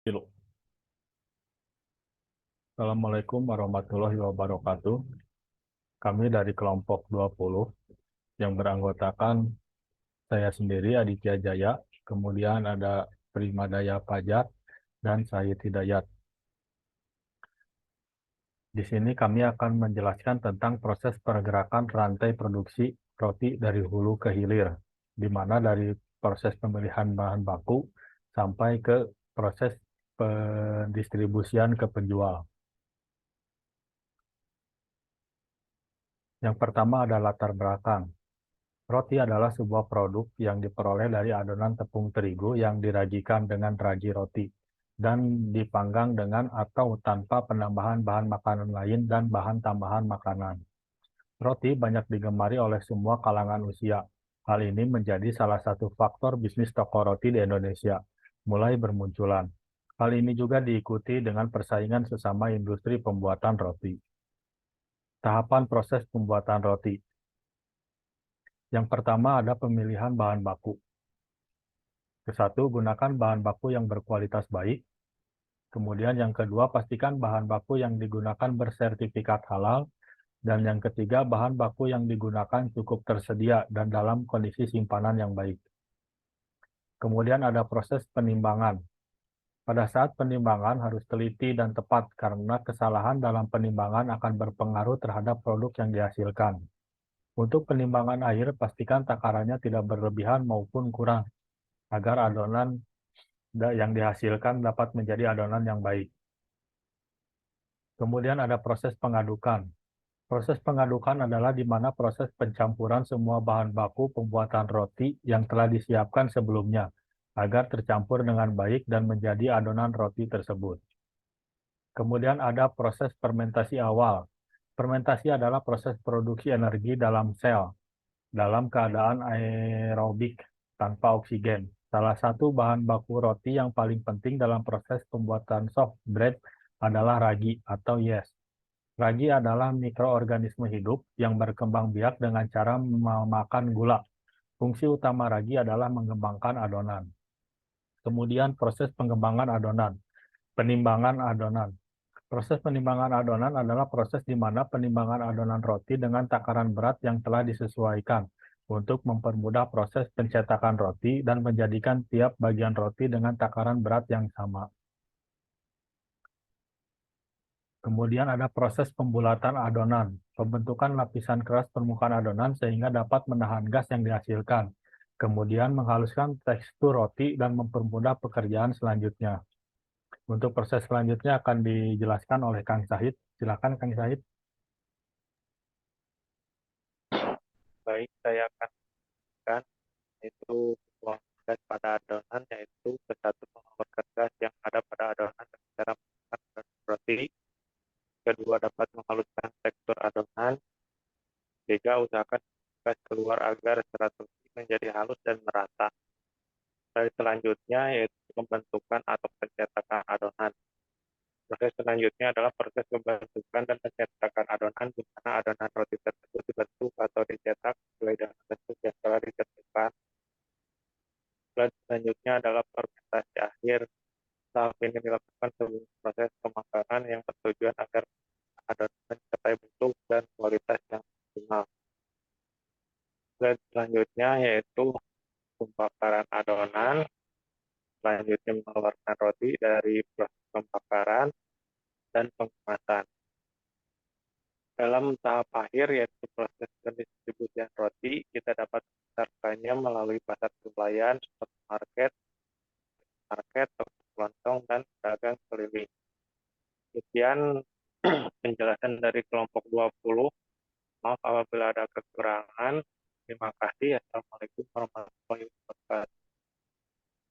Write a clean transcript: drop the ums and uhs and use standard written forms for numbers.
Kilo. Assalamualaikum warahmatullahi wabarakatuh. Kami dari kelompok 20 yang beranggotakan saya sendiri Aditya Jaya, kemudian ada Primadaya Fajar dan Said Hidayat. Di sini kami akan menjelaskan tentang proses pergerakan rantai produksi roti dari hulu ke hilir, di mana dari proses pemilihan bahan baku sampai ke proses pendistribusian ke penjual. Yang pertama ada latar belakang. Roti adalah sebuah produk yang diperoleh dari adonan tepung terigu yang diragikan dengan ragi roti dan dipanggang dengan atau tanpa penambahan bahan makanan lain dan bahan tambahan makanan. Roti banyak digemari oleh semua kalangan usia. Hal ini menjadi salah satu faktor bisnis toko roti di Indonesia mulai bermunculan. Hal ini juga diikuti dengan persaingan sesama industri pembuatan roti. Tahapan proses pembuatan roti. Yang pertama ada pemilihan bahan baku. Satu, gunakan bahan baku yang berkualitas baik. Kemudian yang kedua, pastikan bahan baku yang digunakan bersertifikat halal. Dan yang ketiga, bahan baku yang digunakan cukup tersedia dan dalam kondisi simpanan yang baik. Kemudian ada proses penimbangan. Pada saat penimbangan harus teliti dan tepat karena kesalahan dalam penimbangan akan berpengaruh terhadap produk yang dihasilkan. Untuk penimbangan air, pastikan takarannya tidak berlebihan maupun kurang agar adonan yang dihasilkan dapat menjadi adonan yang baik. Kemudian ada proses pengadukan. Proses pengadukan adalah di mana proses pencampuran semua bahan baku pembuatan roti yang telah disiapkan sebelumnya, agar tercampur dengan baik dan menjadi adonan roti tersebut. Kemudian ada proses fermentasi awal. Fermentasi adalah proses produksi energi dalam sel, dalam keadaan aerobik tanpa oksigen. Salah satu bahan baku roti yang paling penting dalam proses pembuatan soft bread adalah ragi atau yeast. Ragi adalah mikroorganisme hidup yang berkembang biak dengan cara memakan gula. Fungsi utama ragi adalah mengembangkan adonan. Kemudian proses pengembangan adonan, penimbangan adonan. Proses penimbangan adonan adalah proses di mana penimbangan adonan roti dengan takaran berat yang telah disesuaikan untuk mempermudah proses pencetakan roti dan menjadikan tiap bagian roti dengan takaran berat yang sama. Kemudian ada proses pembulatan adonan, pembentukan lapisan keras permukaan adonan sehingga dapat menahan gas yang dihasilkan. Kemudian menghaluskan tekstur roti dan mempermudah pekerjaan selanjutnya. Untuk proses selanjutnya akan dijelaskan oleh Kang Sahid. Silakan Kang Sahid. Baik, saya akan menjelaskan yaitu pembuangan gas pada adonan, yaitu satu mengeluarkan gas yang ada pada adonan dengan cara menggunakan adonan roti. Kedua, dapat menghaluskan tekstur adonan. Tiga, usahakan gas keluar agar serat roti menjadi halus dan merata. Proses selanjutnya yaitu pembentukan atau pencetakan adonan. Proses selanjutnya adalah proses pembentukan dan pencetakan adonan, di mana adonan roti tersebut dibentuk atau dicetak sesuai dengan bentuk yang telah ditentukan. Dan selanjutnya adalah fermentasi akhir. Tahap ini dilakukan sebelum proses pemanggangan yang bertujuan agar adonan mencapai bentuk dan kualitas yang optimal. Dan selanjutnya yaitu pembakaran adonan. Selanjutnya mengeluarkan roti dari proses pembakaran dan pengemasan. Dalam tahap akhir yaitu proses pendistribusian roti, kita dapat memasarkannya melalui pasar swalayan, supermarket, market, toko kelontong, dan pedagang keliling. Sekian penjelasan dari kelompok 20. Maaf apabila ada kekurangan. Terima kasih. Assalamualaikum warahmatullahi wabarakatuh.